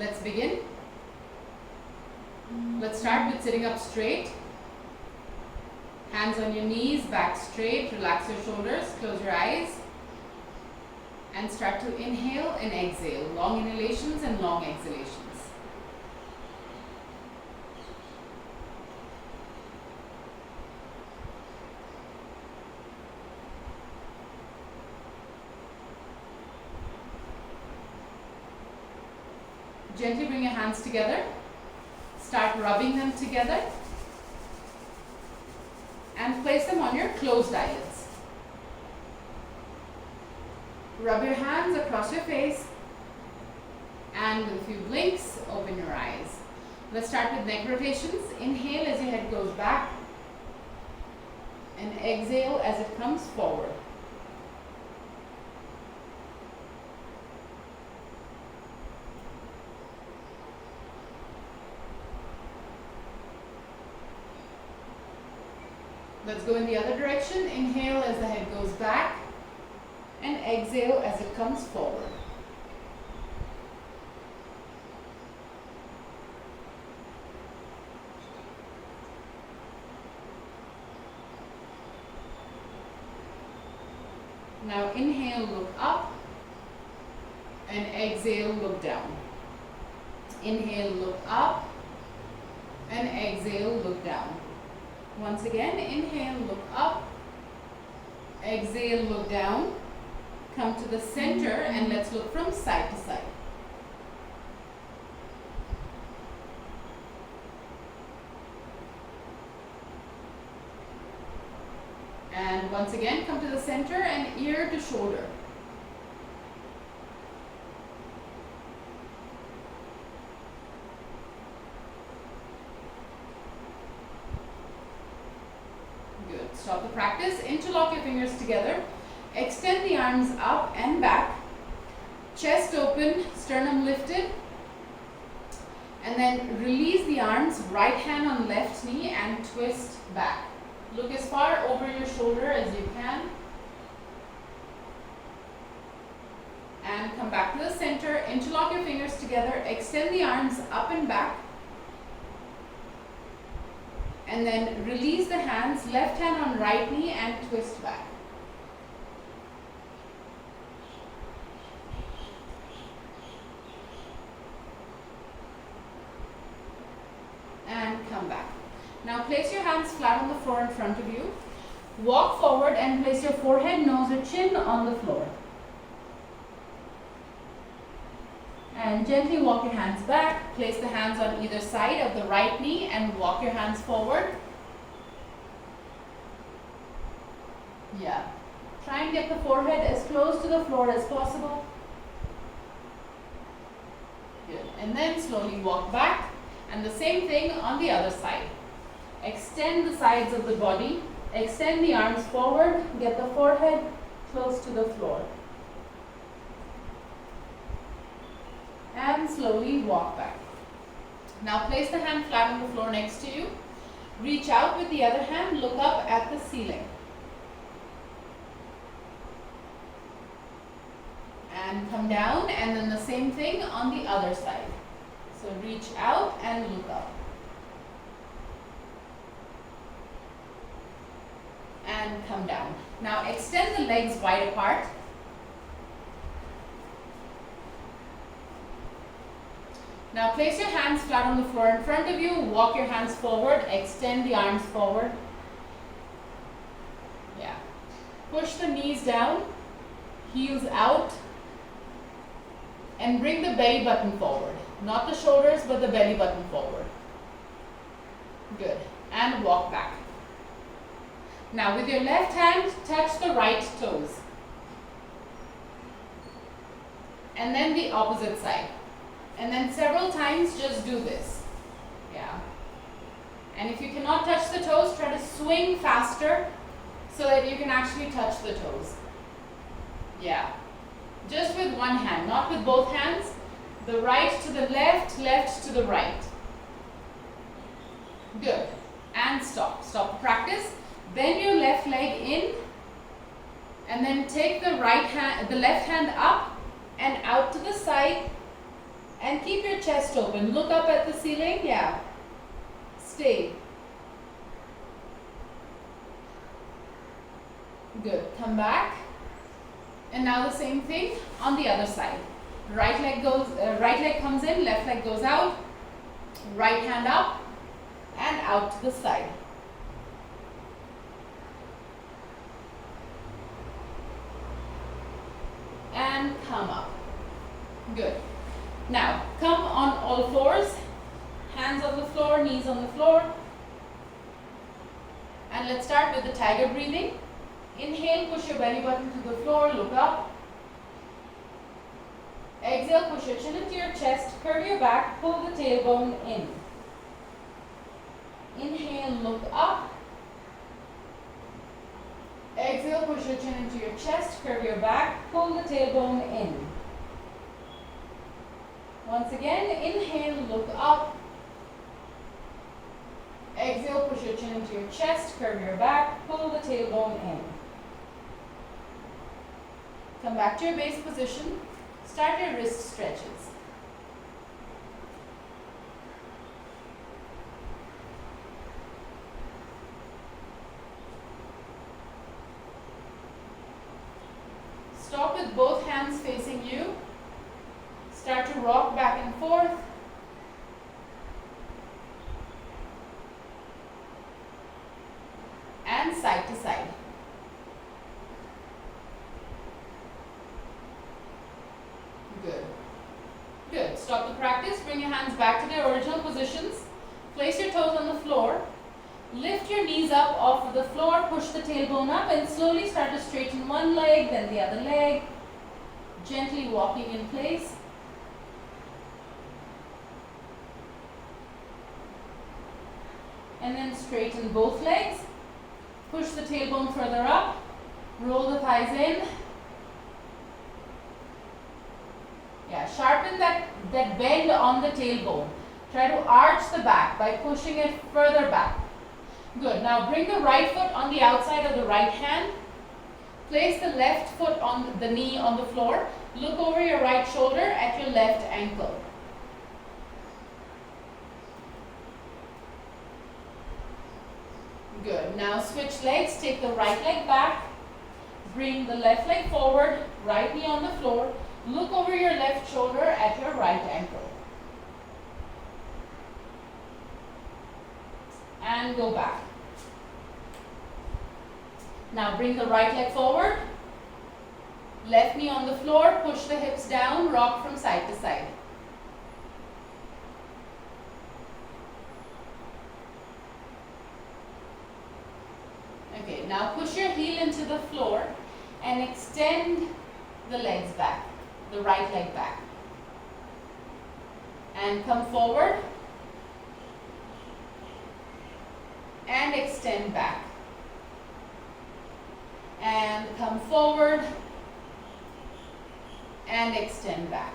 Let's begin. Let's start with sitting up straight. Hands on your knees, back straight. Relax your shoulders, close your eyes. And start to inhale and exhale. Long inhalations and long exhalations. Gently bring your hands together. Start rubbing them together. And place them on your closed eyelids. Rub your hands across your face. And with a few blinks, open your eyes. Let's start with neck rotations. Inhale as your head goes back. And exhale as it comes forward. Let's go in the other direction. Inhale as the head goes back and exhale as it comes forward. Now inhale, look up, and exhale, look down. Inhale, look up, and exhale, look down. Once again, inhale, look up, exhale, look down, come to the center and let's look from side to side. And once again, come to the center and ear to shoulder. Stop the practice. Interlock your fingers together. Extend the arms up and back. Chest open, sternum lifted. And then release the arms, right hand on left knee and twist back. Look as far over your shoulder as you can. And come back to the center. Interlock your fingers together. Extend the arms up and back. And then release the hands, left hand on right knee and twist back. And come back. Now place your hands flat on the floor in front of you. Walk forward and place your forehead, nose or chin on the floor. And gently walk your hands back. Place the hands on either side of the right knee and walk your hands forward. Yeah. Try and get the forehead as close to the floor as possible. Good. And then slowly walk back. And the same thing on the other side. Extend the sides of the body. Extend the arms forward. Get the forehead close to the floor. And slowly walk back. Now place the hand flat on the floor next to you. Reach out with the other hand, look up at the ceiling. And come down and then the same thing on the other side. So reach out and look up. And come down. Now extend the legs wide apart. Now place your hands flat on the floor in front of you. Walk your hands forward. Extend the arms forward. Yeah. Push the knees down. Heels out. And bring the belly button forward. Not the shoulders, but the belly button forward. Good. And walk back. Now with your left hand, touch the right toes. And then the opposite side. And then several times just do this. Yeah. And if you cannot touch the toes, try to swing faster so that you can actually touch the toes. Yeah. Just with one hand, not with both hands. The right to the left, left to the right. Good. And stop. Stop the practice. Bend your left leg in and then take the left hand up and out to the side And keep your chest open. Look up at the ceiling. Yeah. Stay. Good. Come back. And now the same thing on the other side. Right leg comes in, left leg goes out. Right hand up and out to the side. And come up. Good. Now, come on all fours. Hands on the floor, knees on the floor. And let's start with the tiger breathing. Inhale, push your belly button to the floor, look up. Exhale, push your chin into your chest, curve your back, pull the tailbone in. Inhale, look up. Exhale, push your chin into your chest, curve your back, pull the tailbone in. Once again, inhale, look up. Exhale, push your chin into your chest, curve your back, pull the tailbone in. Come back to your base position. Start your wrist stretches. Stop with both hands facing you. Start to rock back and forth. And side to side. Good. Good. Stop the practice. Bring your hands back to their original positions. Place your toes on the floor. Lift your knees up off of the floor. Push the tailbone up and slowly start to straighten one leg, then the other leg. Gently walking in place. And then straighten both legs. Push the tailbone further up. Roll the thighs in. Yeah, sharpen that bend on the tailbone. Try to arch the back by pushing it further back. Good. Now bring the right foot on the outside of the right hand. Place the left foot on the knee on the floor. Look over your right shoulder at your left ankle. Good. Now switch legs. Take the right leg back. Bring the left leg forward. Right knee on the floor. Look over your left shoulder at your right ankle. And go back. Now bring the right leg forward. Left knee on the floor. Push the hips down. Rock from side to side. Okay, now push your heel into the floor and extend the legs back, the right leg back. And come forward and extend back. And come forward and extend back.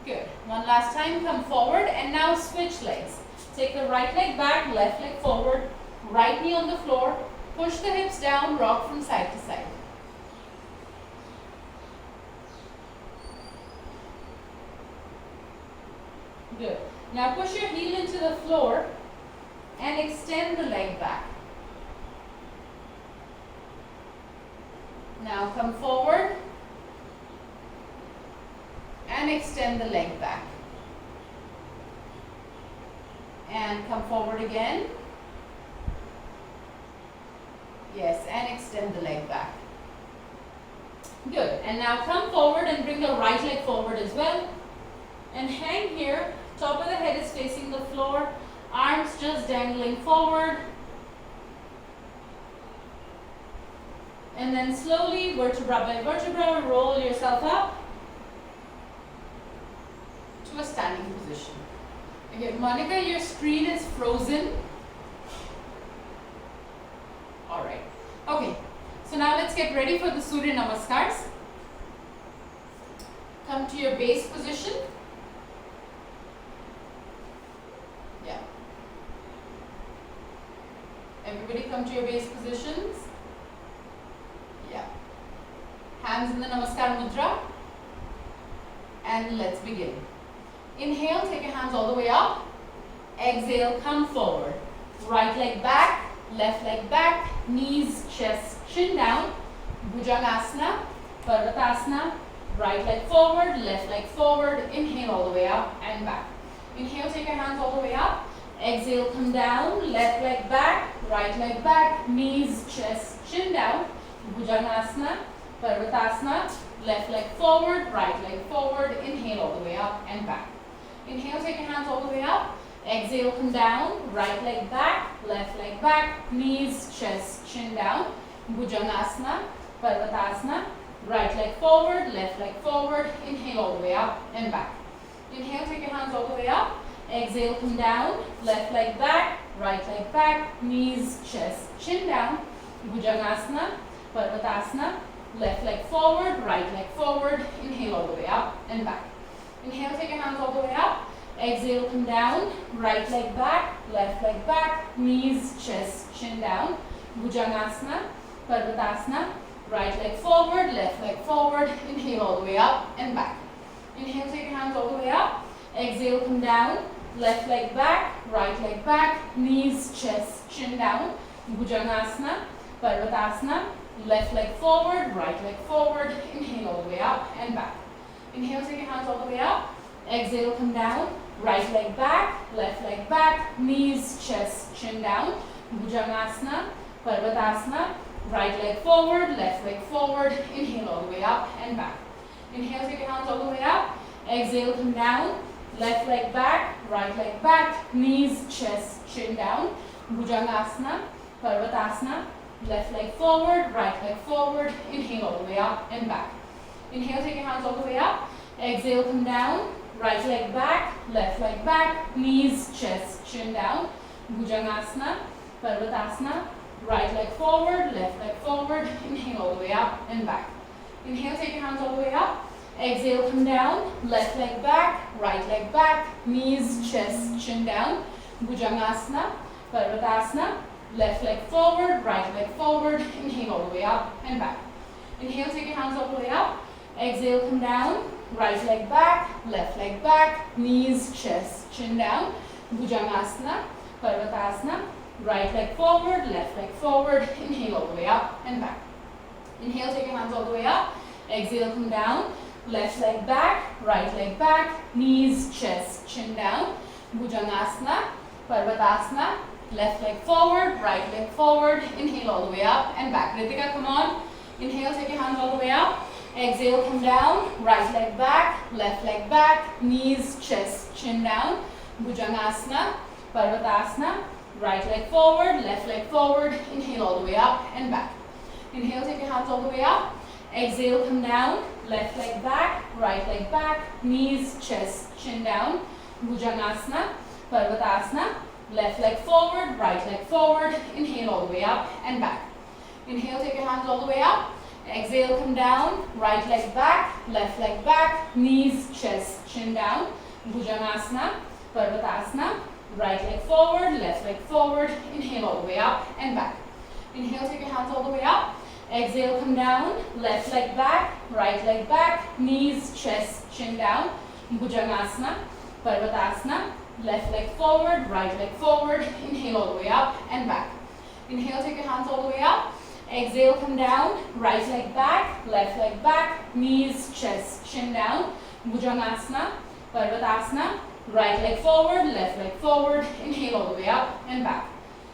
Good. One last time, come forward and now switch legs. Take the right leg back, left leg forward, right knee on the floor, push the hips down, rock from side to side. Good. Now push your heel into the floor and extend the leg back. Now come forward and extend the leg back. And come forward again. Yes, and extend the leg back. Good. And now come forward and bring the right leg forward as well. And hang here. Top of the head is facing the floor. Arms just dangling forward. And then slowly, vertebra by vertebra, roll yourself up to a standing position. Okay, Monica, your screen is frozen. Alright. Okay, so now let's get ready for the Surya Namaskars. Come to your base position. Yeah. Everybody come to your base positions. Yeah. Hands in the Namaskar Mudra. And let's begin. Inhale, take your hands all the way up. Exhale, come forward. Right leg back, left leg back, knees, chest, chin down. Bhujangasana, Parvatasana. Right leg forward, left leg forward. Inhale all the way up and back. Inhale, take your hands all the way up. Exhale, come down. Left leg back, right leg back, knees, chest, chin down. Bhujangasana, Parvatasana. Left leg forward, right leg forward. Inhale all the way up and back. Inhale, take your hands all the way up. Exhale, come down. Right leg back, left leg back, knees, chest, chin down. Bhujangasana, Parvatasana. Right leg forward, left leg forward. Inhale all the way up and back. Inhale, take your hands all the way up. Exhale, come down. Left leg back, right leg back, knees, chest, chin down. Bhujangasana, Parvatasana. Left leg forward, right leg forward. Inhale all the way up and back. Inhale, take your hands all the way up. Exhale, come down. Right leg back, left leg back, knees, chest, chin down. Bhujangasana, Parvatasana. Right leg forward, left leg forward. Inhale all the way up and back. Inhale, take your hands all the way up. Exhale, come down. Left leg back, right leg back, knees, chest, chin down. Bhujangasana, Parvatasana. Left leg forward, right leg forward. Inhale all the way up and back. Inhale, take your hands all the way up. Exhale, come down. Right leg back, left leg back, knees, chest, chin down. Bhujangasana, Parvatasana. Right leg forward, left leg forward. Inhale all the way up and back. Inhale, take your hands all the way up. Exhale, come down. Left leg back, right leg back, knees, chest, chin down. Bhujangasana, Parvatasana. Left leg forward, right leg forward. Inhale all the way up and back. Inhale, take your hands all the way up. Exhale, come down. Right leg back, left leg back, knees, chest, chin down. Bhujangasana, Parvatasana. Right leg forward, left leg forward. Inhale all the way up and back. Inhale, take your hands all the way up. Exhale, come down. Left leg back, right leg back, knees, chest, chin down. Bhujangasana, Parvatasana. Left leg forward, right leg forward. Inhale all the way up and back. Inhale, take your hands all the way up. Exhale, come down. Right leg back, left leg back, knees, chest, chin down. Bhujangasana, Parvatasana. Right leg forward, left leg forward. Inhale all the way up and back. Inhale, take your hands all the way up. Exhale, come down. Left leg back, right leg back, knees, chest, chin down. Bhujangasana, Parvatasana. Left leg forward, right leg forward. Inhale all the way up and back. Ritika, come on. Inhale, take your hands all the way up. Exhale, come down. Right leg back, left leg back, knees, chest, chin down. Bhujangasana, Parvatasana. Right leg forward, left leg forward. Inhale all the way up and back. Inhale, take your hands all the way up. Exhale, come down. Left leg back, right leg back, knees, chest, chin down. Bhujangasana, Parvatasana. Left leg forward, right leg forward. Inhale all the way up and back. Inhale, take your hands all the way up. Exhale, come down. Right leg back, left leg back, knees, chest, chin down. Bhujangasana, Parvatasana. Right leg forward, left leg forward. Inhale all the way up and back. Inhale, take your hands all the way up. Exhale, come down. Left leg back, right leg back, knees, chest, chin down. Bhujangasana, Parvatasana. Left leg forward, right leg forward. Inhale all the way up and back. Inhale, take your hands all the way up. Exhale, come down. Right leg back, left leg back, knees, chest, chin down. Bhujangasana, Parvatasana. Right leg forward, left leg forward. Inhale all the way up and back.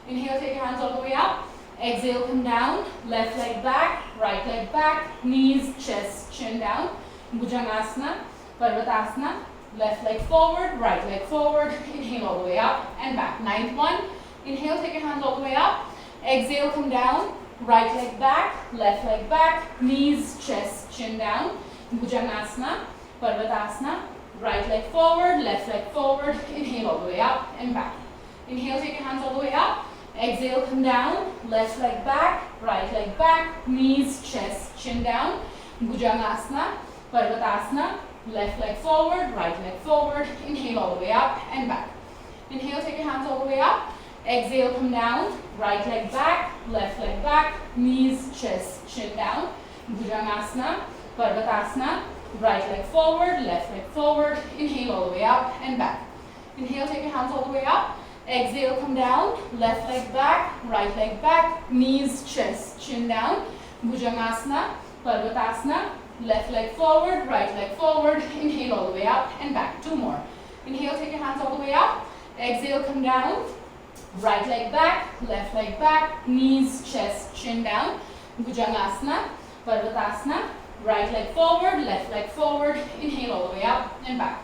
Inhale, take your hands all the way up. Exhale, come down. Left leg back, right leg back, knees, chest, chin down. Bhujangasana, Parvatasana. Left leg forward, right leg forward. Inhale all the way up and back. Ninth one. Inhale, take your hands all the way up. Exhale, come down. Right leg back, left leg back, knees, chest, chin down. Bhujangasana, Parvatasana. Right leg forward, left leg forward. Inhale all the way up and back. Inhale, take your hands all the way up. Exhale, come down. Left leg back, right leg back, knees, chest, chin down. Bhujangasana, Parvatasana. Left leg forward, right leg forward. Inhale all the way up and back. Inhale, take your hands all the way up. Exhale, come down. Right leg back, left leg back, knees, chest, chin down. Bhujangasana, Parvatasana. right leg forward, left leg forward. Inhale all the way up and back. Inhale, take your hands all the way up. Exhale, come down, left leg back, right leg back, knees, chest, chin down. Bhujangasana, Parvatasana, left leg forward, right leg forward. Inhale all the way up and back. 2 more. Inhale, take your hands all the way up. Exhale, come down, right leg back, left leg back, knees, chest, chin down. Bhujangasana, Parvatasana, right leg forward, left leg forward. Inhale all the way up and back.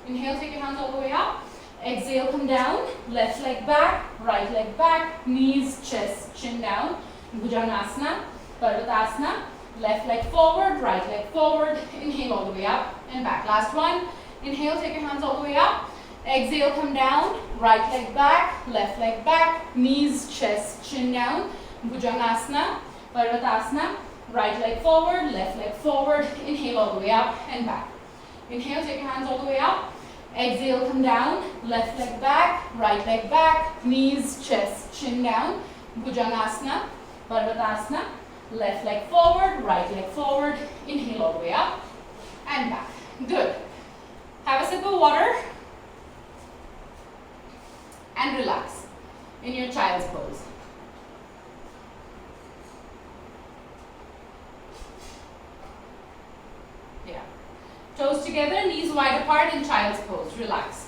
Inhale, take your hands all the way up. Exhale, come down, left leg back, right leg back, knees, chest, chin down. Bhujangasana, Parvatasana, left leg forward, right leg forward. Inhale all the way up and back. Last one. Inhale, take your hands all the way up. Exhale, come down, right leg back, left leg back, knees, chest, chin down. Bhujangasana, Parvatasana, right leg forward, left leg forward. Inhale all the way up and back. Inhale, take your hands all the way up. Exhale, come down, left leg back, right leg back, knees, chest, chin down. Bhujangasana, Parvatasana, left leg forward, right leg forward. Inhale all the way up and back. Good. Have a sip of water and relax in your child's pose. Yeah. Toes together, knees wide apart in child's pose. Relax.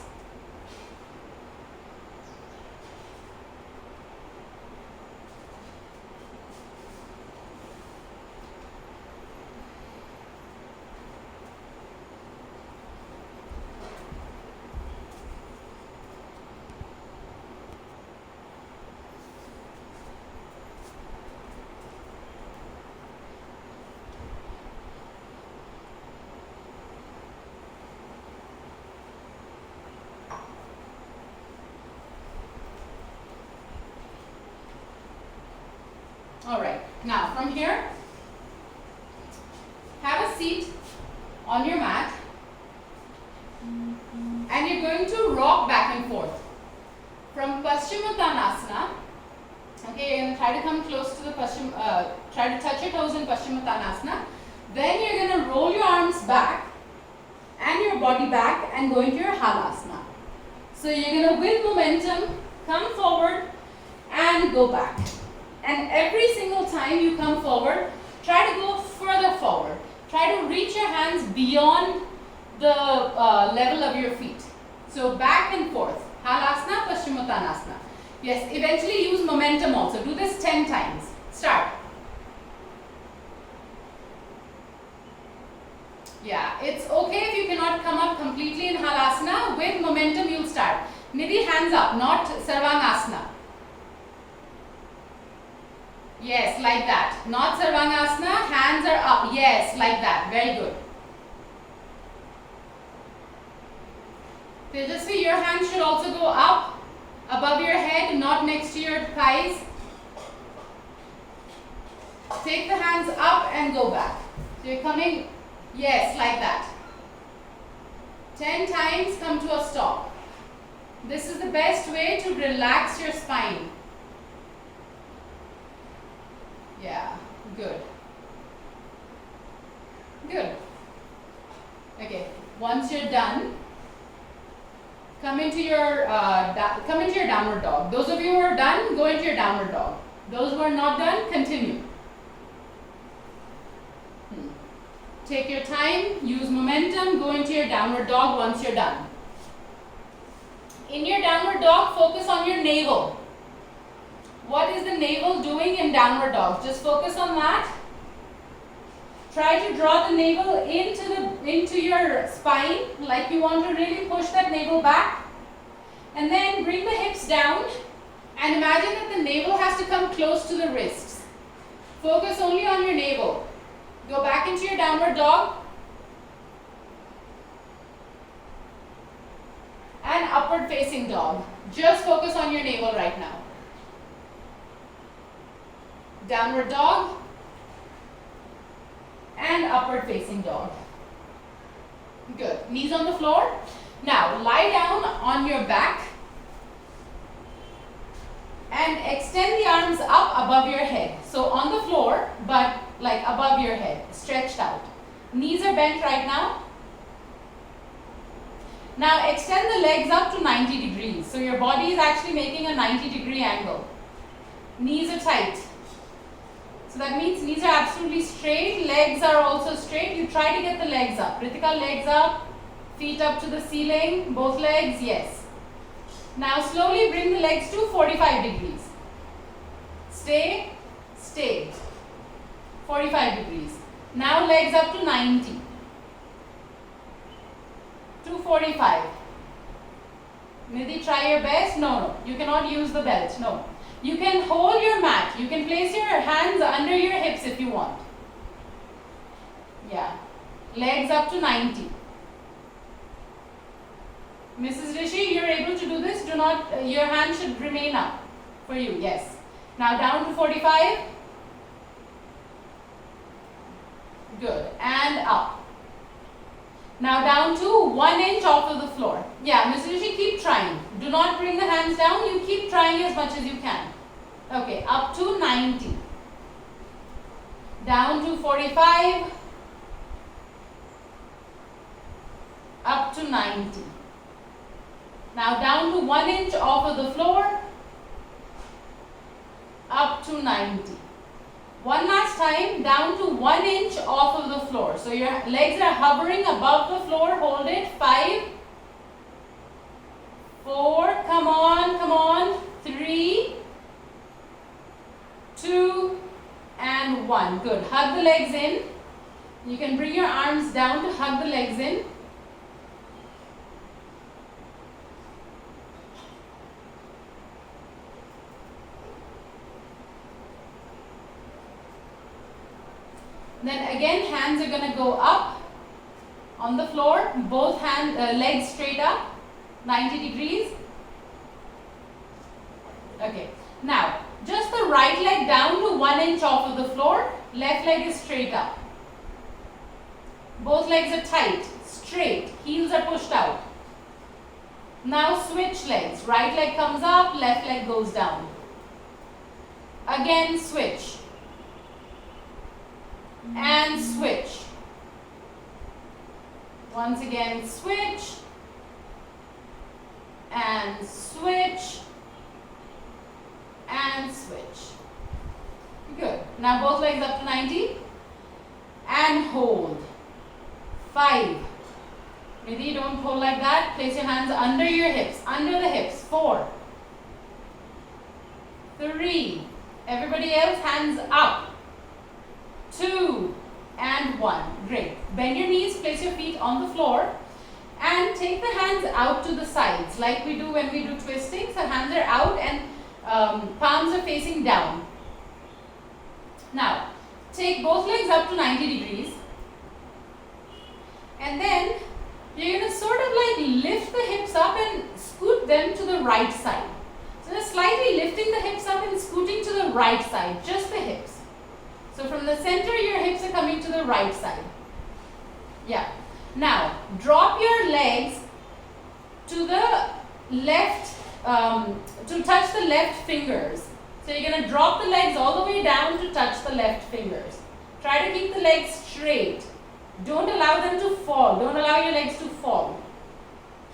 All right, now from here, have a seat on your mat and you're going to rock back and forth from Paschimottanasana. Okay, you're going to try to come close to the try to touch your toes in Paschimottanasana. Then you're going to roll your arms back and your body back and go into your Halasana. So you're going to, with momentum, come forward and go back. And every single time you come forward, try to go further forward. Try to reach your hands beyond the level of your feet. So back and forth. Halasana, Paschimottanasana. Yes, eventually use momentum also. Do this 10 times. Start. Yeah, it's okay if you cannot come up completely in Halasana. With momentum, you'll start. Nidhi, hands up, not Sarvangasana. Yes, like that. Not Sarvangasana, hands are up. Yes, like that. Very good. Tejasvi, your hands should also go up, above your head, not next to your thighs. Take the hands up and go back. So you're coming, yes, like that. 10 times, come to a stop. This is the best way to relax your spine. Yeah, good. Good. Okay, once you're done, come into your downward dog. Those of you who are done, go into your downward dog. Those who are not done, continue. Take your time, use momentum, go into your downward dog once you're done. In your downward dog, focus on your navel. What is the navel doing in downward dog? Just focus on that. Try to draw the navel into your spine, like you want to really push that navel back. And then bring the hips down and imagine that the navel has to come close to the wrists. Focus only on your navel. Go back into your downward dog. And upward facing dog. Just focus on your navel right now. Downward dog and upward facing dog. Good. Knees on the floor. Now lie down on your back and extend the arms up above your head. So on the floor, but like above your head, stretched out. Knees are bent right now. Now extend the legs up to 90 degrees. So your body is actually making a 90-degree angle. Knees are tight. So that means knees are absolutely straight, legs are also straight. You try to get the legs up. Ritika, legs up, feet up to the ceiling, both legs, yes. Now slowly bring the legs to 45 degrees. Stay, stay. 45 degrees. Now legs up to 90. 245. Nidhi, try your best. No, you cannot use the belt. No. You can hold your mat. You can place your hands under your hips if you want. Yeah. Legs up to 90. Mrs. Rishi, you're able to do this. Do not, your hand should remain up for you. Yes. Now down to 45. Good. And up. Now down to 1 inch off of the floor. Yeah, Mrs. Rishi, keep trying. Do not bring the hands down. You keep trying as much as you can. Okay, up to 90. Down to 45. Up to 90. Now down to 1 inch off of the floor. Up to 90. One last time, down to 1 inch off of the floor. So your legs are hovering above the floor. Hold it. 5, 4, come on. 3, 2, and 1. Good. Hug the legs in. You can bring your arms down to hug the legs in. Then again, hands are going to go up on the floor, both legs straight up, 90 degrees. Okay, now just the right leg down to 1 inch off of the floor, left leg is straight up. Both legs are tight, straight, heels are pushed out. Now switch legs, right leg comes up, left leg goes down. Again switch. And switch. Once again switch. And switch. And switch. Good. Now both legs up to 90. And hold. 5. Nidhi, don't hold like that. Place your hands under your hips. Under the hips. 4. 3. Everybody else, hands up. 2 and 1. Great. Bend your knees, place your feet on the floor and take the hands out to the sides like we do when we do twisting. So hands are out and palms are facing down. Now, take both legs up to 90 degrees and then you're going to sort of like lift the hips up and scoot them to the right side. So just slightly lifting the hips up and scooting to the right side, just the hips. So from the center, your hips are coming to the right side. Yeah. Now, drop your legs to the left, to touch the left fingers. So you're going to drop the legs all the way down to touch the left fingers. Try to keep the legs straight. Don't allow them to fall. Don't allow your legs to fall.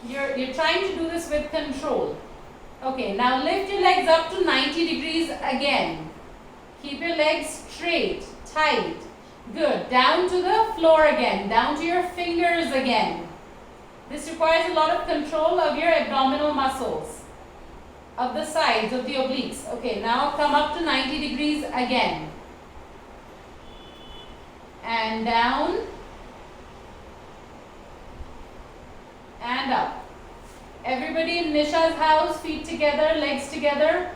You're trying to do this with control. Okay, now lift your legs up to 90 degrees again. Keep your legs straight, tight. Good. Down to the floor again. Down to your fingers again. This requires a lot of control of your abdominal muscles, of the sides, of the obliques. Okay, now come up to 90 degrees again. And down. And up. Everybody in Nisha's house, feet together, legs together.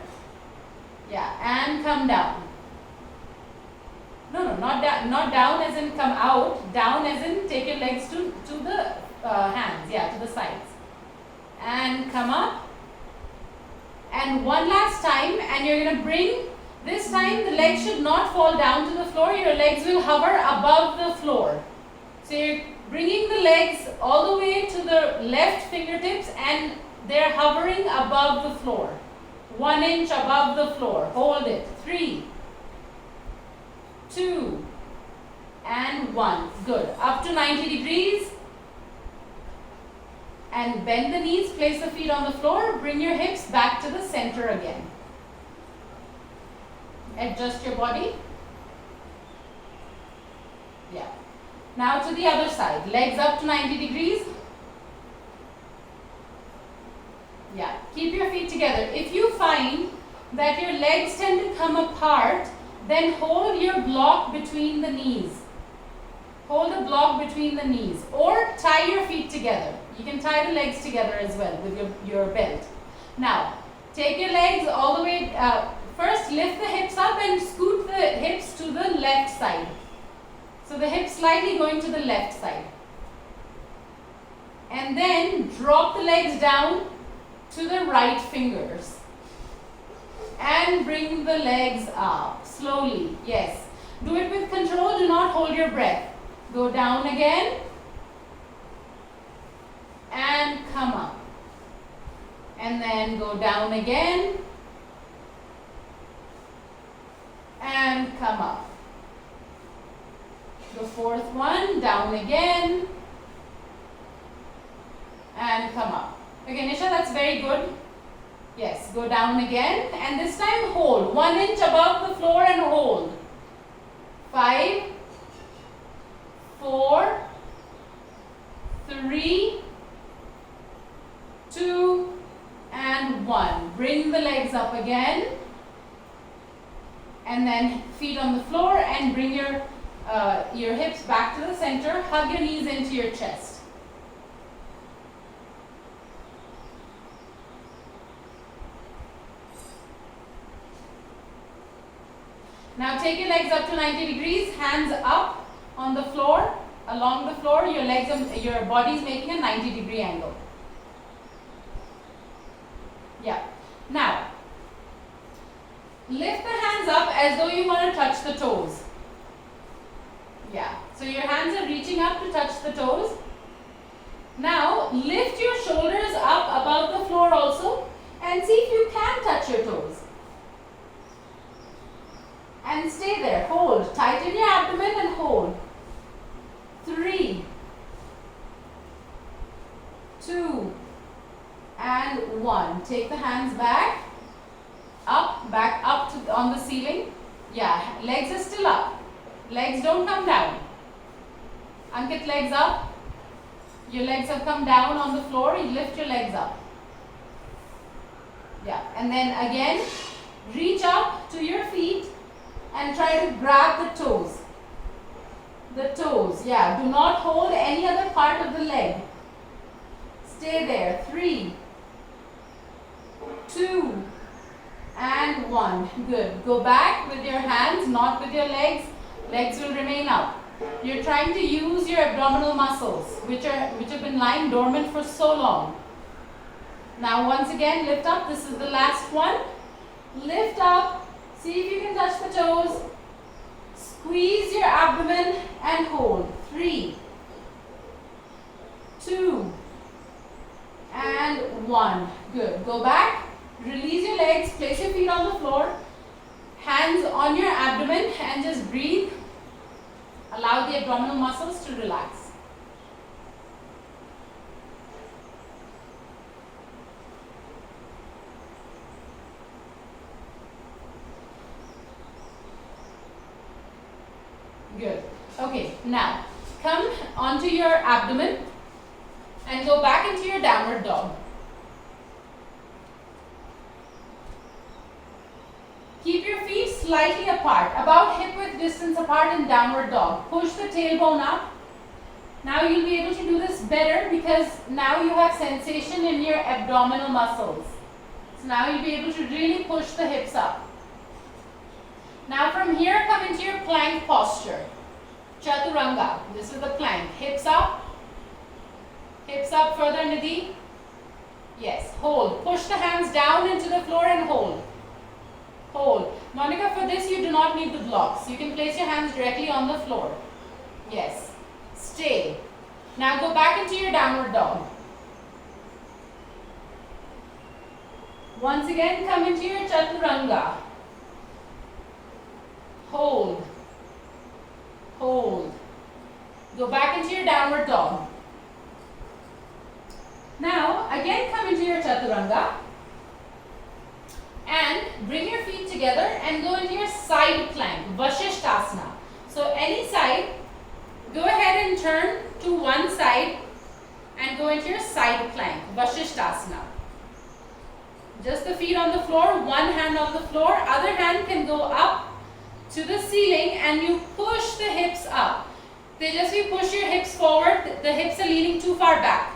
Yeah, and come down. No, not down as in come out. Down as in take your legs to the hands, yeah, to the sides. And come up. And one last time, and you're going to bring, this time the legs should not fall down to the floor. Your legs will hover above the floor. So you're bringing the legs all the way to the left fingertips and they're hovering above the floor. 1 inch above the floor. Hold it. 3, 2, and 1. Good. Up to 90 degrees. And bend the knees, place the feet on the floor, bring your hips back to the center again. Adjust your body. Yeah. Now to the other side. Legs up to 90 degrees. Yeah. Keep your feet together. If you find that your legs tend to come apart, then hold your block between the knees. Hold a block between the knees or tie your feet together. You can tie the legs together as well with your belt. Now, take your legs all the way, first lift the hips up and scoot the hips to the left side. So the hips slightly going to the left side. And then drop the legs down to the right fingers. And bring the legs up slowly. Yes. Do it with control. Do not hold your breath. Go down again. And come up. And then go down again. And come up. The fourth one, down again. And come up. Okay, Nisha, that's very good. Yes, go down again. And this time hold. 1 inch above the floor and hold. 5, 4, 3, 2, and 1. Bring the legs up again. And then feet on the floor and bring your hips back to the center. Hug your knees into your chest. Now take your legs up to 90 degrees, hands up on the floor, along the floor, your body is making a 90-degree angle. Yeah. Now, lift the hands up as though you want to touch the toes. Yeah. So your hands are reaching up to touch the toes. Now, lift your shoulders up above the floor also and see if you can touch your toes. And stay there. Hold. Tighten your abdomen and hold. 3, 2, and 1. Take the hands back up to on the ceiling. Yeah, legs are still up. Legs don't come down. Ankit, legs up. Your legs have come down on the floor. You lift your legs up. Yeah, and then again, reach up to your feet and try to grab the toes. The toes, yeah. Do not hold any other part of the leg. Stay there. 3, 2, and 1. Good. Go back with your hands, not with your legs. Legs will remain up. You're trying to use your abdominal muscles, which have been lying dormant for so long. Now once again, lift up. This is the last one. Lift up. See if you can touch the toes. Squeeze your abdomen and hold. 3, 2, and 1. Good. Go back. Release your legs. Place your feet on the floor. Hands on your abdomen and just breathe. Allow the abdominal muscles to relax. Good. Okay, now come onto your abdomen and go back into your downward dog. Keep your feet slightly apart, about hip width distance apart in downward dog. Push the tailbone up. Now you'll be able to do this better because now you have sensation in your abdominal muscles. So now you'll be able to really push the hips up. Now from here, come into your plank posture. Chaturanga. This is the plank. Hips up further, Nidhi. Yes, hold. Push the hands down into the floor and hold. Hold. Monica, for this you do not need the blocks. You can place your hands directly on the floor. Yes. Stay. Now go back into your downward dog. Once again, come into your Chaturanga. Hold. Hold. Go back into your downward dog. Now, again come into your chaturanga and bring your feet together and go into your side plank, Vasishthasana. So, any side, go ahead and turn to one side and go into your side plank, Vasishthasana. Just the feet on the floor, one hand on the floor, other hand can go up to the ceiling and you push the hips up. Tejasvi, push your hips forward, the hips are leaning too far back.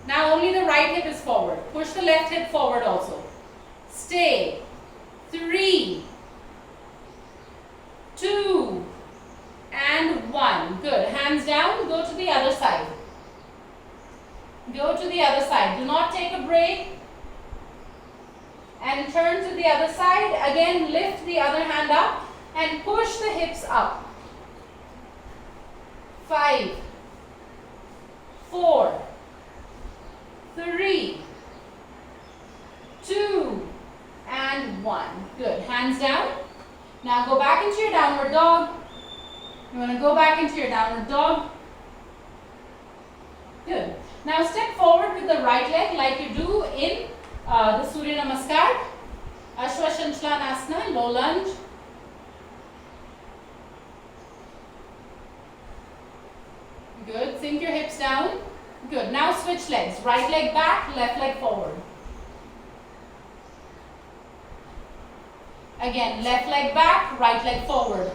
Now only the right hip is forward. Push the left hip forward also. Stay. 3, 2, and 1. Good. Hands down, go to the other side. Go to the other side. Do not take a break. And turn to the other side. Again, lift the other hand up and push the hips up. 5, 4, 3, 2, and 1. Good. Hands down. Now go back into your downward dog. You want to go back into your downward dog. Good. Now step forward with the right leg like you do in the Surya Namaskar. Ashwashanshalanasana, low lunge. Good. Sink your hips down. Good. Now switch legs. Right leg back, left leg forward. Again, left leg back, right leg forward.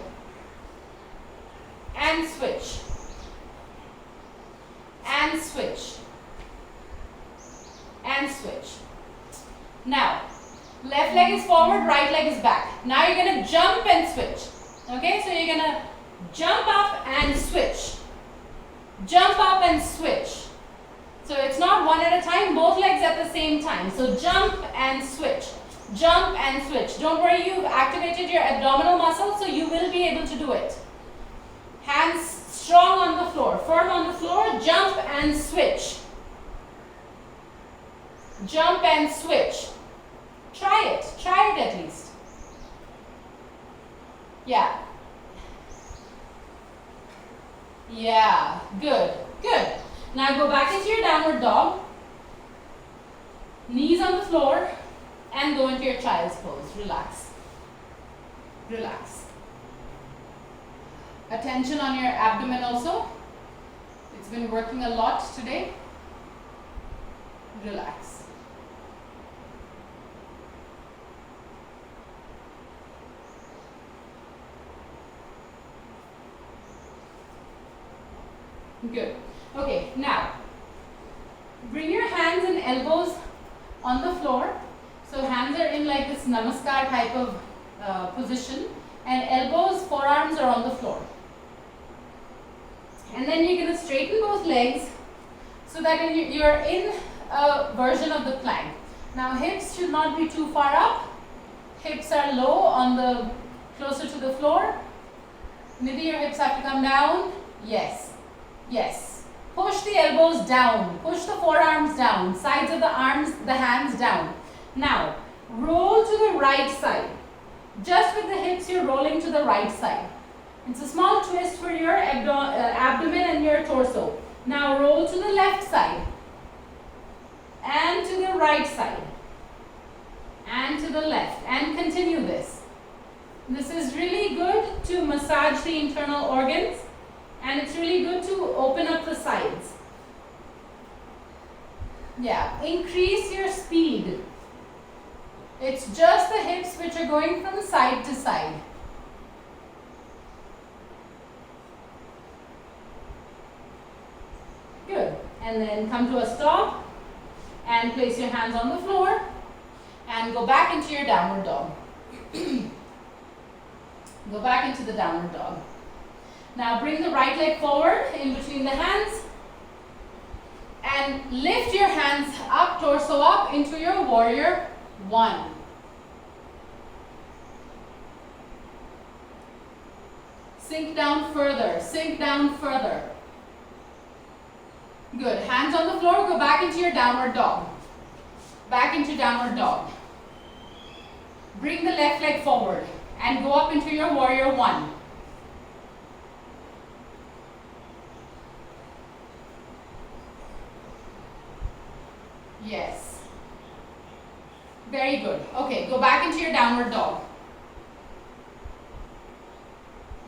And switch. And switch. And switch. Now, left leg is forward, right leg is back. Now you're going to jump and switch. Okay, so you're going to jump up and switch. Jump up and switch. So it's not one at a time, both legs at the same time. So jump and switch. Jump and switch. Don't worry, you've activated your abdominal muscles, so you will be able to do it. Hands strong on the floor, firm on the floor, jump and switch. Jump and switch. Try it at least. Yeah. Yeah, good, good. Now go back into your downward dog. Knees on the floor and go into your child's pose. Relax. Relax. Attention on your abdomen also. It's been working a lot today. Relax. Good. Okay, now bring your hands and elbows on the floor. So hands are in like this namaskar type of position, and elbows, forearms are on the floor. And then you're going to straighten both legs so that you're in a version of the plank. Now hips should not be too far up. Hips are low on the closer to the floor. Maybe your hips have to come down. Yes. Yes. Push the elbows down. Push the forearms down. Sides of the arms, the hands down. Now, roll to the right side. Just with the hips, you're rolling to the right side. It's a small twist for your abdomen and your torso. Now, roll to the left side. And to the right side. And to the left. And continue this. This is really good to massage the internal organs. And it's really good to open up the sides. Yeah, increase your speed. It's just the hips which are going from side to side. Good. And then come to a stop and place your hands on the floor and go back into your downward dog. Go back into the downward dog. Now bring the right leg forward in between the hands and lift your hands up, torso up into your warrior 1. Sink down further, sink down further. Good. Hands on the floor, go back into your downward dog. Back into downward dog. Bring the left leg forward and go up into your warrior 1. Very good. Okay, go back into your downward dog.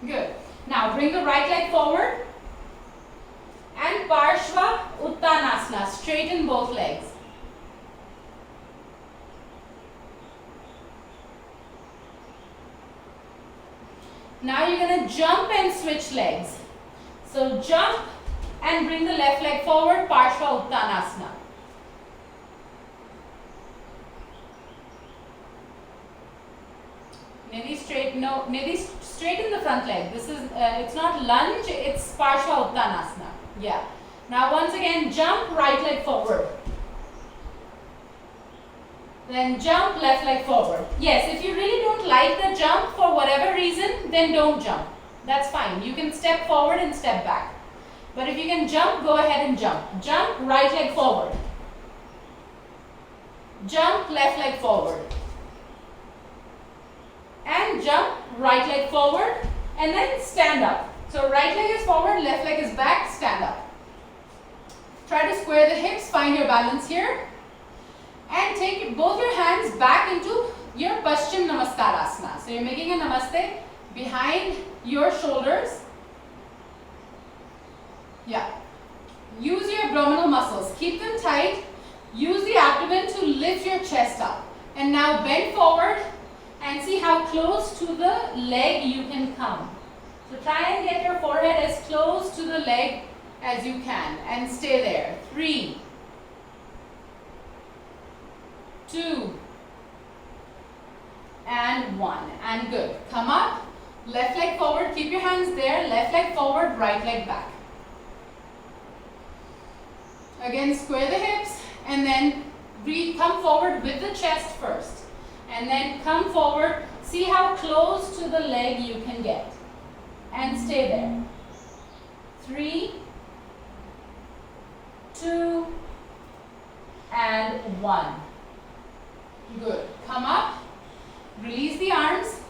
Good. Now bring the right leg forward and Parshva Uttanasana. Straighten both legs. Now you're going to jump and switch legs. So jump and bring the left leg forward, Parshva Uttanasana. Maybe straighten the front leg. This is, it's not lunge, it's Parshva Uttanasana. Yeah. Now once again, jump, right leg forward. Then jump, left leg forward. Yes, if you really don't like the jump for whatever reason, then don't jump. That's fine. You can step forward and step back. But if you can jump, go ahead and jump. Jump, right leg forward. Jump, left leg forward. And jump, right leg forward. And then stand up. So right leg is forward, left leg is back, stand up. Try to square the hips, find your balance here. And take both your hands back into your Paschim Namaskarasana. So you're making a namaste behind your shoulders. Yeah. Use your abdominal muscles. Keep them tight. Use the abdomen to lift your chest up. And now bend forward and see how close to the leg you can come. So try and get your forehead as close to the leg as you can. And stay there. 3, 2, and 1. And good. Come up. Left leg forward. Keep your hands there. Left leg forward. Right leg back. Again, square the hips. And then come forward with the chest first. And then come forward. See how close to the leg you can get. And stay there. 3, 2, and 1. Good. Come up, release the arms,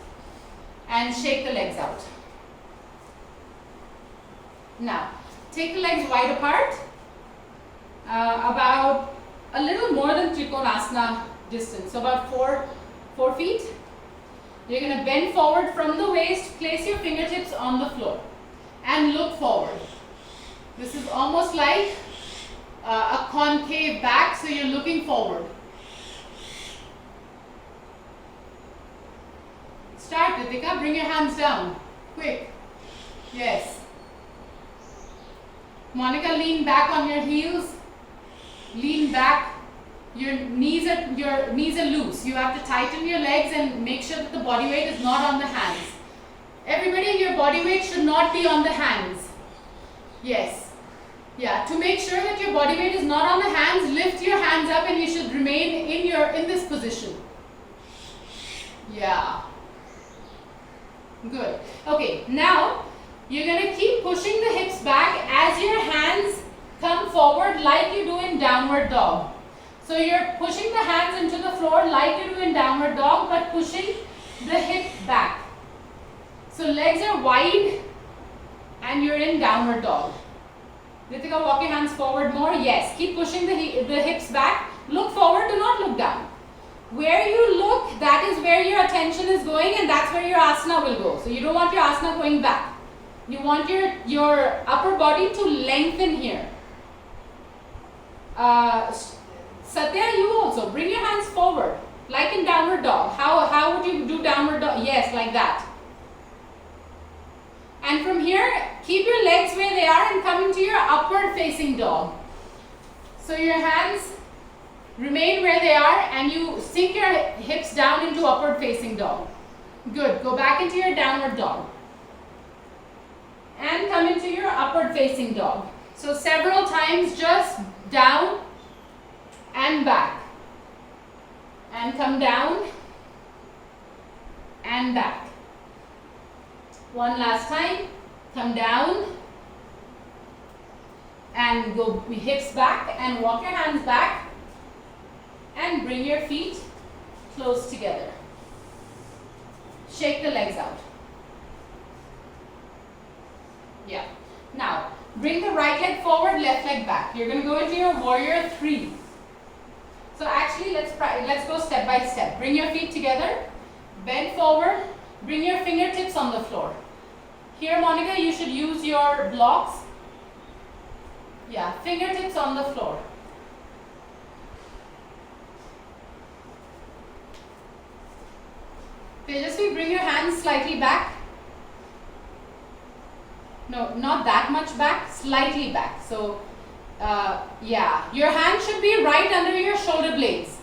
and shake the legs out. Now, take the legs wide apart, about a little more than Trikonasana distance, so about 4 feet. You're going to bend forward from the waist, place your fingertips on the floor, and look forward. This is almost like a concave back, so you're looking forward. Start, Ritika. Bring your hands down. Quick. Yes. Monica, lean back on your heels. Lean back. Your knees are loose. You have to tighten your legs and make sure that the body weight is not on the hands. Everybody, your body weight should not be on the hands. Yes. Yeah. To make sure that your body weight is not on the hands, lift your hands up and you should remain in this position. Yeah. Good. Okay, now you're going to keep pushing the hips back as your hands come forward like you do in downward dog. So you're pushing the hands into the floor like you do in downward dog, but pushing the hip back. So legs are wide and you're in downward dog. Ritika, walk your hands forward more. Yes, keep pushing the hips back. Look forward, do not look down. Where you look, that is where your attention is going, and that's where your asana will go. So you don't want your asana going back. You want your upper body to lengthen here. Satya, you also bring your hands forward, like in downward dog. How would you do downward dog? Yes, like that. And from here, keep your legs where they are and come into your upward facing dog. So your hands remain where they are and you sink your hips down into upward facing dog. Good. Go back into your downward dog. And come into your upward facing dog. So several times, just down and back. And come down and back. One last time. Come down and go hips back and walk your hands back. And bring your feet close together. Shake the legs out. Yeah. Now, bring the right leg forward, left leg back. You're going to go into your warrior 3. So actually let's go step by step. Bring your feet together, bend forward, bring your fingertips on the floor. Here Monica, you should use your blocks. Yeah, fingertips on the floor. Tejasvi, bring your hands slightly back. No, not that much back, slightly back. So, yeah, your hand should be right under your shoulder blades.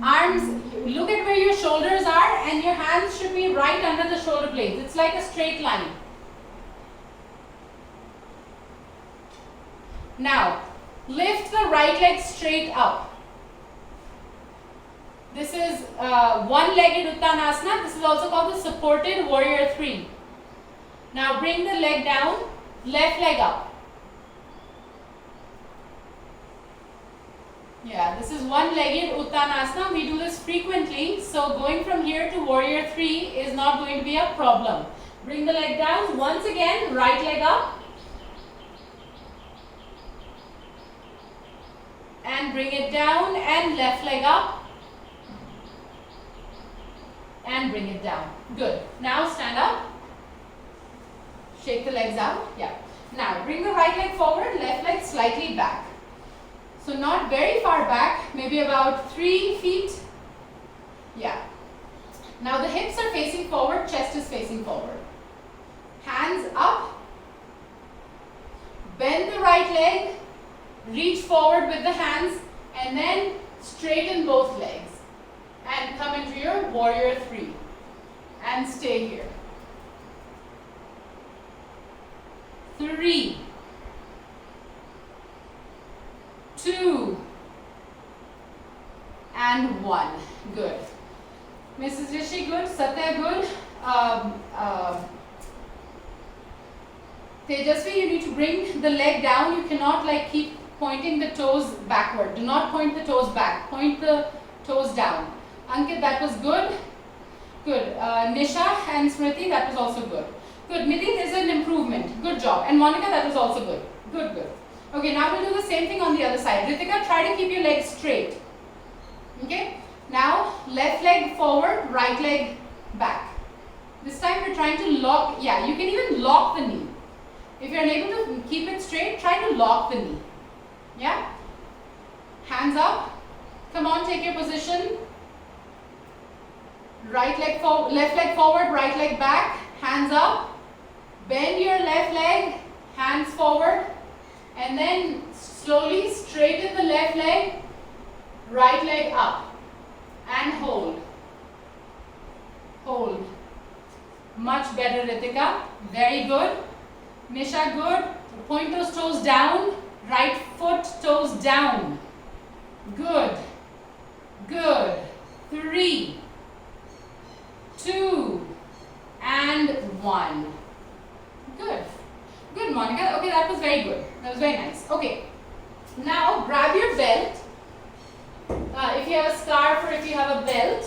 Arms, look at where your shoulders are, and your hands should be right under the shoulder blades. It's like a straight line. Now, lift the right leg straight up. This is one-legged Uttanasana. This is also called the supported warrior 3. Now bring the leg down, left leg up. Yeah, this is one-legged Uttanasana. We do this frequently. So going from here to warrior 3 is not going to be a problem. Bring the leg down. Once again, right leg up. And bring it down and left leg up. And bring it down. Good. Now stand up. Shake the legs out. Yeah. Now bring the right leg forward, left leg slightly back. So not very far back, maybe about 3 feet. Yeah. Now the hips are facing forward, chest is facing forward. Hands up. Bend the right leg. Reach forward with the hands and then straighten both legs. And come into your warrior 3. And stay here. 3, 2, and 1. Good. Mrs. Rishi, good. Satya, good. Tejasvi, you need to bring the leg down. You cannot like keep pointing the toes backward. Do not point the toes back. Point the toes down. Ankit, that was good. Good. Nisha and Smriti, that was also good. Good. Miti, there's an improvement. Good job. And Monica, that was also good. Good, good. Okay, now we'll do the same thing on the other side. Ritika, try to keep your legs straight. Okay. Now, left leg forward, right leg back. This time we're trying to lock. Yeah, you can even lock the knee. If you're unable to keep it straight, try to lock the knee. Yeah. Hands up. Come on, take your position. Right leg forward, left leg forward, right leg back. Hands up. Bend your left leg, hands forward, and then slowly straighten the left leg, right leg up, and hold. Hold. Much better, Ritika. Very good. Nisha, good. Point those toes down, right foot toes down. Good. Good. 3, 2, and 1. Good. Good, Monica. Okay, that was very good. That was very nice. Okay. Now, grab your belt. If you have a scarf or if you have a belt.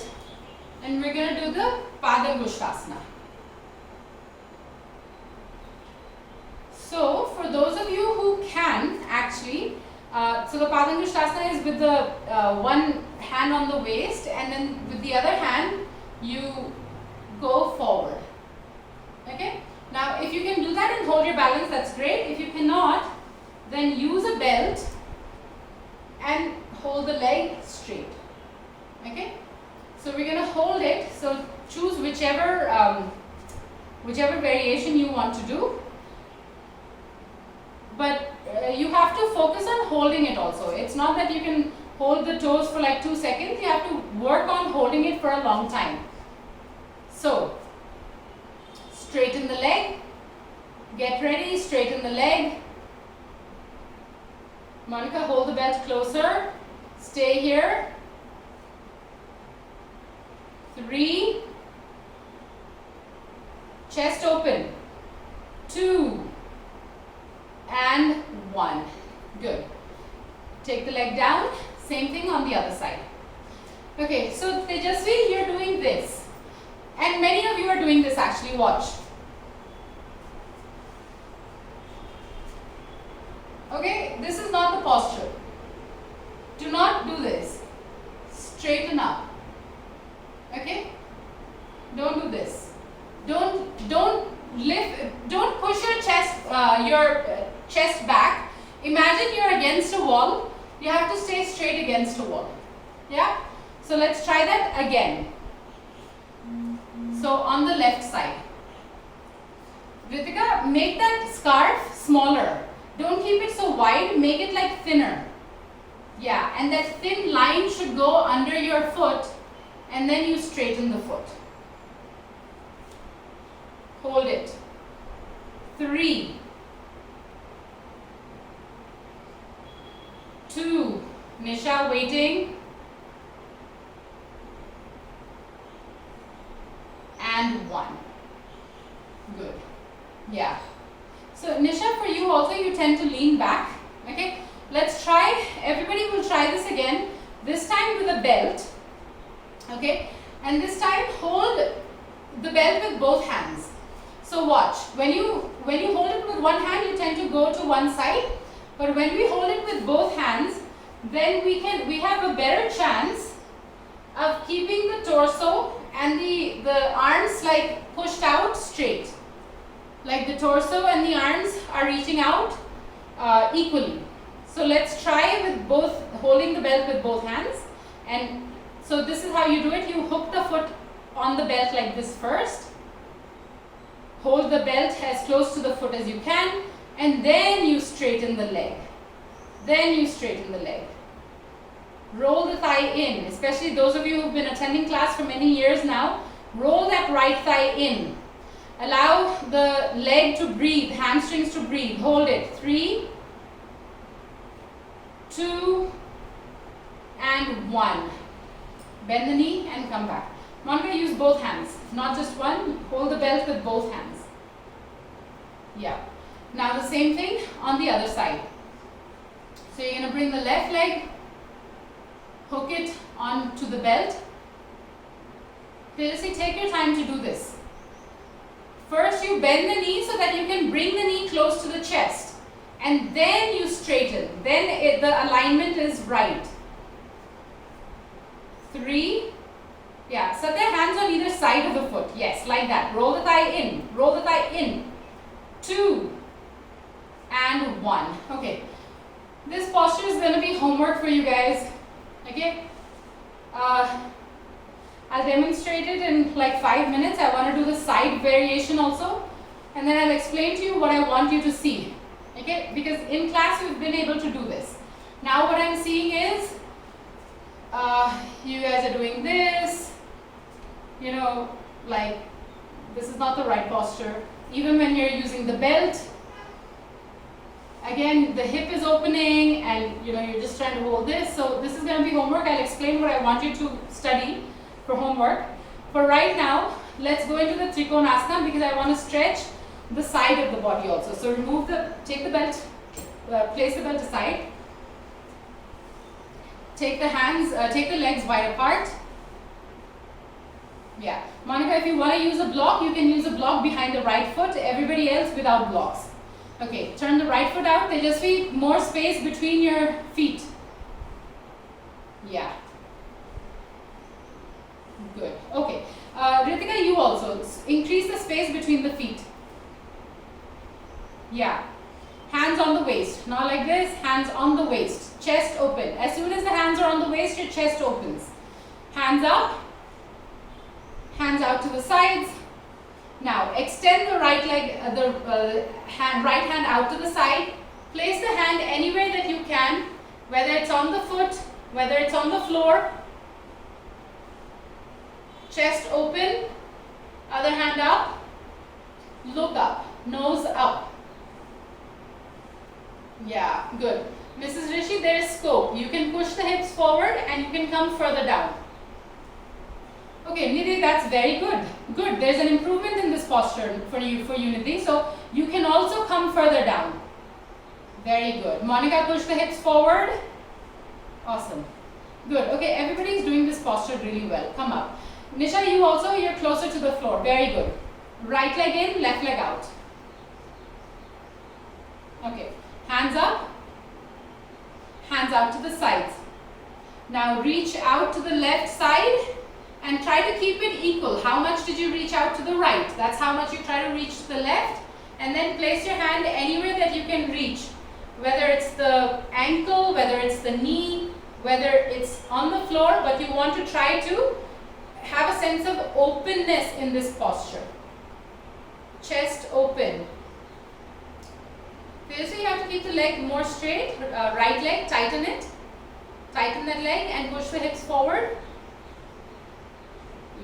And we're going to do the padangusthasana. So, for those of you who can, actually, so the padangusthasana is with the one hand on the waist. And then with the other hand, you go forward. Okay. Now, if you can do that and hold your balance, that's great. If you cannot, then use a belt and hold the leg straight. Okay. So we're going to hold it. So choose whichever variation you want to do. But you have to focus on holding it also. It's not that you can hold the toes for like 2 seconds. You have to work on holding it for a long time. So, straighten the leg. Get ready, straighten the leg. Monica, hold the belt closer. Stay here. 3. Chest open. 2. And 1. Good. Take the leg down. Same thing on the other side. Okay, so Tejasvi, you're doing this. And many of you are doing this actually. Watch. Okay, this is not the posture. Do not do this. straighten up. Okay? Don't do this. Don't lift, don't push your chest back. Imagine you're against a wall. You have to stay straight against a wall. Yeah? So let's try that again. So on the left side. Ritika, make that scarf smaller. Don't keep it so wide, make it like thinner. Yeah, and that thin line should go under your foot and then you straighten the foot. Hold it. 3, 2, Nisha waiting. And 1. Good. Yeah. So Nisha, for you also, you tend to lean back. Okay. Let's try. Everybody will try this again. This time with a belt. Okay. And this time hold the belt with both hands. So watch. When you hold it with one hand, you tend to go to one side. But when we hold it with both hands, then we have a better chance of keeping the torso and the arms like pushed out straight. Like the torso and the arms are reaching out equally. So let's try with both, holding the belt with both hands. And so this is how you do it. You hook the foot on the belt like this first. Hold the belt as close to the foot as you can. And then you straighten the leg. Then you straighten the leg. Roll the thigh in, especially those of you who've been attending class for many years now. Roll that right thigh in. Allow the leg to breathe, hamstrings to breathe. Hold it. 3, 2, and 1. Bend the knee and come back. Monica, use both hands, not just one. Hold the belt with both hands. Yeah. Now the same thing on the other side. So you're going to bring the left leg, hook it onto the belt. Seriously, take your time to do this. First you bend the knee so that you can bring the knee close to the chest. And then you straighten. Then the alignment is right. 3. Yeah, set their hands on either side of the foot. Yes, like that. Roll the thigh in. Roll the thigh in. 2. And 1. Okay. This posture is going to be homework for you guys. Okay. I'll demonstrate it in like 5 minutes. I want to do the side variation also. And then I'll explain to you what I want you to see. Okay. Because in class we've been able to do this. Now what I'm seeing is you guys are doing this. You know, like this is not the right posture. Even when you're using the belt. Again, the hip is opening and you know you're just trying to hold this. So this is going to be homework. I'll explain what I want you to study for homework. For right now, let's go into the Trikonasana because I want to stretch the side of the body also. So take the belt, place the belt aside. Take the hands, take the legs wide apart. Yeah. Monica, if you want to use a block, you can use a block behind the right foot. Everybody else without blocks. Okay, turn the right foot out. There just be more space between your feet. Yeah. Good. Okay. Ritika, you also. Increase the space between the feet. Yeah. Hands on the waist. Not like this. Hands on the waist. Chest open. As soon as the hands are on the waist, your chest opens. Hands up. Hands out to the sides. Now extend the right leg, right hand out to the side. Place the hand anywhere that you can, whether it's on the foot, whether it's on the floor. Chest open, other hand up. Look up, nose up. Yeah, good. Mrs. Rishi, there is scope. You can push the hips forward and you can come further down. Okay, Nidhi, that's very good. Good. There's an improvement in this posture for you, Nidhi. So you can also come further down. Very good. Monica, push the hips forward. Awesome. Good. Okay, everybody's doing this posture really well. Come up. Nisha, you also, you're closer to the floor. Very good. Right leg in, left leg out. Okay. Hands up. Hands out to the sides. Now reach out to the left side and try to keep it equal. How much did you reach out to the right? That's how much you try to reach to the left. And then place your hand anywhere that you can reach. Whether it's the ankle, whether it's the knee, whether it's on the floor, but you want to try to have a sense of openness in this posture. Chest open. Seriously, you have to keep the leg more straight. Right leg, tighten it. Tighten that leg and push the hips forward.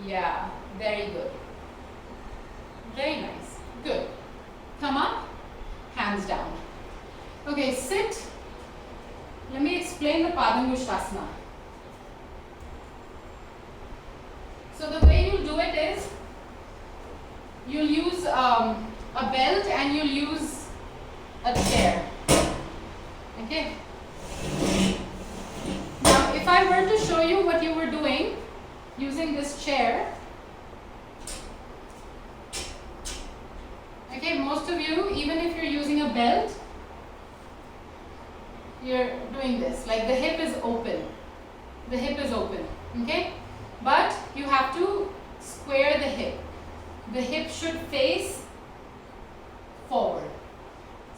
Yeah, very good. Very nice. Good. Come up, hands down. Okay, sit. Let me explain the padangusthasana. So the way you'll do it is, you'll use a belt and you'll use a chair. Okay. Now, if I were to show you what you were doing using this chair, okay, most of you, even if you're using a belt, you're doing this, like the hip is open. The hip is open, okay? But you have to square the hip. The hip should face forward.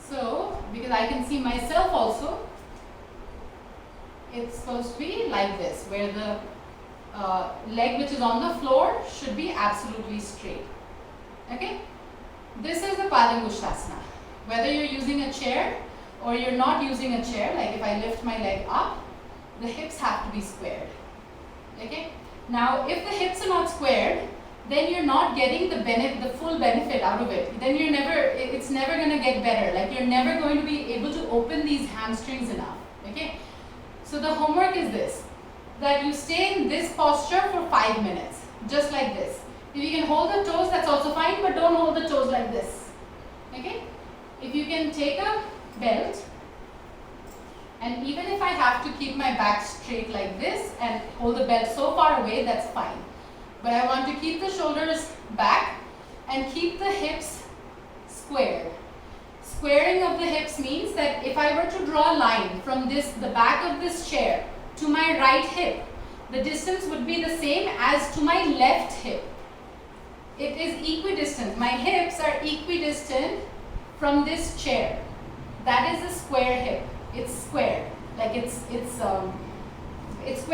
So, because I can see myself also, it's supposed to be like this, where the leg which is on the floor should be absolutely straight. Okay? This is the padangusthasana. Whether you're using a chair or you're not using a chair, like if I lift my leg up, the hips have to be squared. Okay? Now, if the hips are not squared, then you're not getting the full benefit out of it. Then it's never going to get better. Like you're never going to be able to open these hamstrings enough. Okay? So the homework is this, that you stay in this posture for 5 minutes, just like this. If you can hold the toes, that's also fine, but don't hold the toes like this. Okay? If you can take a belt, and even if I have to keep my back straight like this and hold the belt so far away, that's fine. But I want to keep the shoulders back and keep the hips squared. Squaring of the hips means that if I were to draw a line from the back of this chair to my right hip, the distance would be the same as to my left hip. It is equidistant. My hips are equidistant from this chair. That is a square hip. It's squared. Like it's squared. It's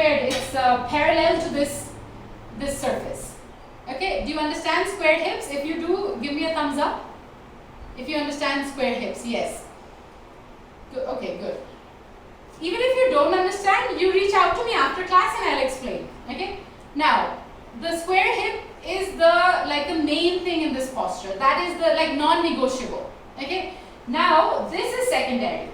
parallel to this surface. Okay. Do you understand square hips? If you do, give me a thumbs up. If you understand square hips, yes. Good. Okay. Good. Even if you don't understand, you reach out to me after class and I'll explain. Okay. Now, the square hip is the main thing in this posture. That is the non-negotiable. Okay. Now, this is secondary.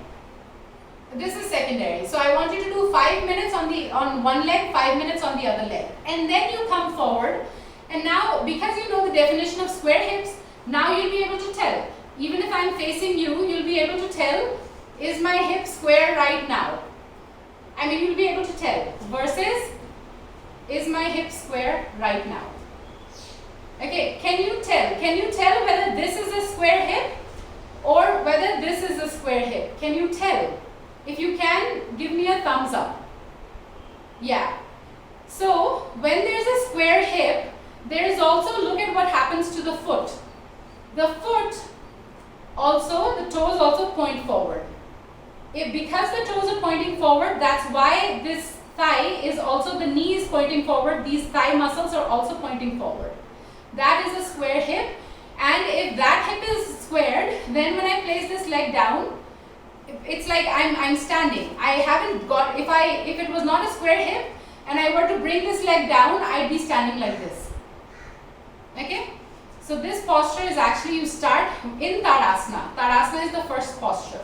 This is secondary. So I want you to do 5 minutes on one leg, 5 minutes on the other leg. And then you come forward. And now, because you know the definition of square hips, now you'll be able to tell. Even if I'm facing you, you'll be able to tell, is my hip square right now? I mean, you'll be able to tell. Versus, is my hip square right now? Okay, can you tell? Can you tell whether this is a square hip or whether this is a square hip? Can you tell? If you can, give me a thumbs up. Yeah. So, when there's a square hip, there is also, look at what happens to the foot. The foot also, the toes also point forward. Because the toes are pointing forward, that's why this thigh is also, the knee is pointing forward. These thigh muscles are also pointing forward. That is a square hip. And if that hip is squared, then when I place this leg down, it's like I'm standing. I haven't got, if it was not a square hip and I were to bring this leg down, I'd be standing like this. Okay? So this posture is actually, you start in Tadasana. Tadasana is the first posture.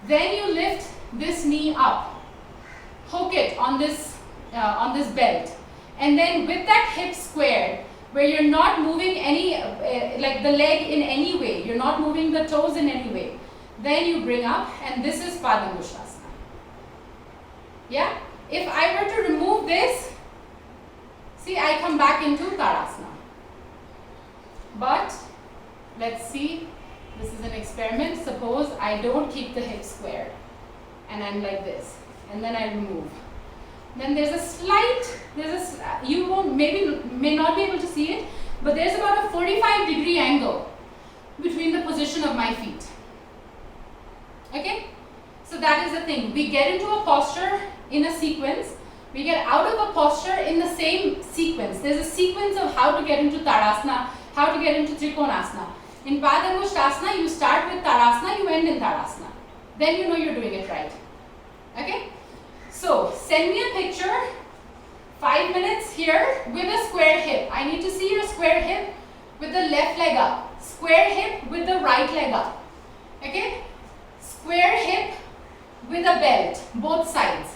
Then you lift this knee up. Hook it on this belt. And then with that hip squared, where you're not moving any, like the leg in any way, you're not moving the toes in any way. Then you bring up, and this is padangusthasana. Yeah? If I were to remove this, see, I come back into Tadasana. But, let's see, this is an experiment. Suppose I don't keep the hip squared, and I'm like this, and then I remove. Then there's a slight, you may not be able to see it, but there's about a 45-degree angle between the position of my feet. Okay? So that is the thing. We get into a posture in a sequence. We get out of a posture in the same sequence. There's a sequence of how to get into Tadasana, how to get into Trikonasana. In padangusthasana, you start with Tadasana, you end in Tadasana. Then you know you're doing it right. Okay? So, send me a picture, 5 minutes here with a square hip. I need to see your square hip with the left leg up. Square hip with the right leg up. Okay? Square hip with a belt, both sides.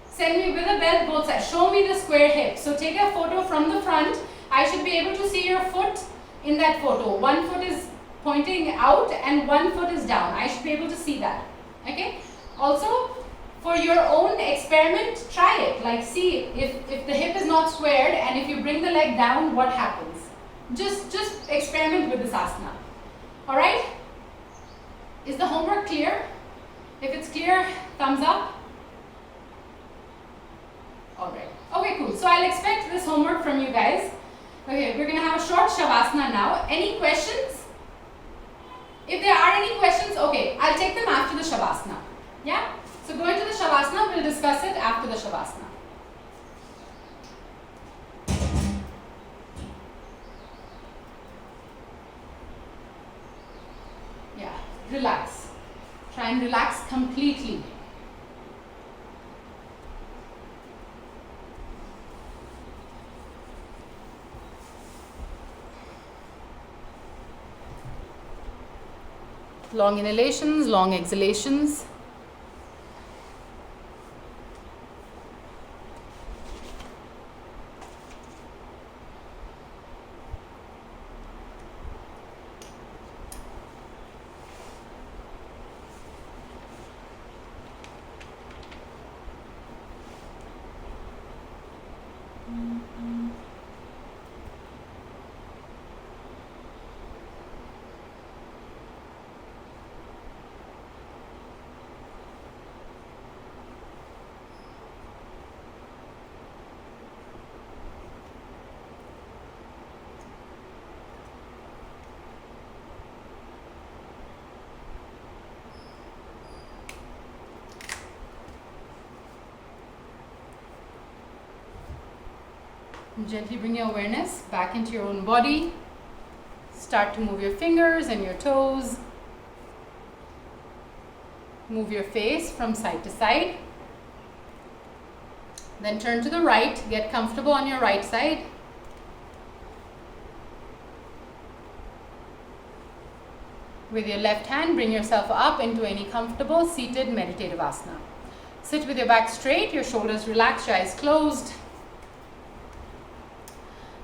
Send me with a belt, both sides. Show me the square hip. So, take a photo from the front. I should be able to see your foot in that photo. One foot is pointing out and one foot is down. I should be able to see that. Okay? Also, for your own experiment, try it. Like, see if the hip is not squared and if you bring the leg down, what happens? Just experiment with this asana. Alright? Is the homework clear? If it's clear, thumbs up. Alright. Okay, cool. So I'll expect this homework from you guys. Okay, we're going to have a short shavasana now. Any questions? If there are any questions, okay, I'll take them after the shavasana. Yeah? So going to the shavasana, we'll discuss it after the shavasana. Yeah, relax. Try and relax completely. Long inhalations, long exhalations. Gently bring your awareness back into your own body. Start to move your fingers and your toes. Move your face from side to side. Then turn to the right. Get comfortable on your right side. With your left hand, bring yourself up into any comfortable seated meditative asana. Sit with your back straight, your shoulders relaxed, your eyes closed.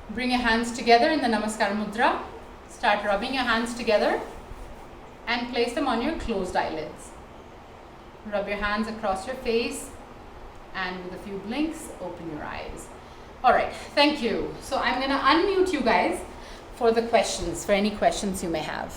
Bring your hands together in the Namaskar Mudra. Start rubbing your hands together and place them on your closed eyelids. Rub your hands across your face and with a few blinks, open your eyes. Alright, thank you. So I'm going to unmute you guys for the questions, for any questions you may have.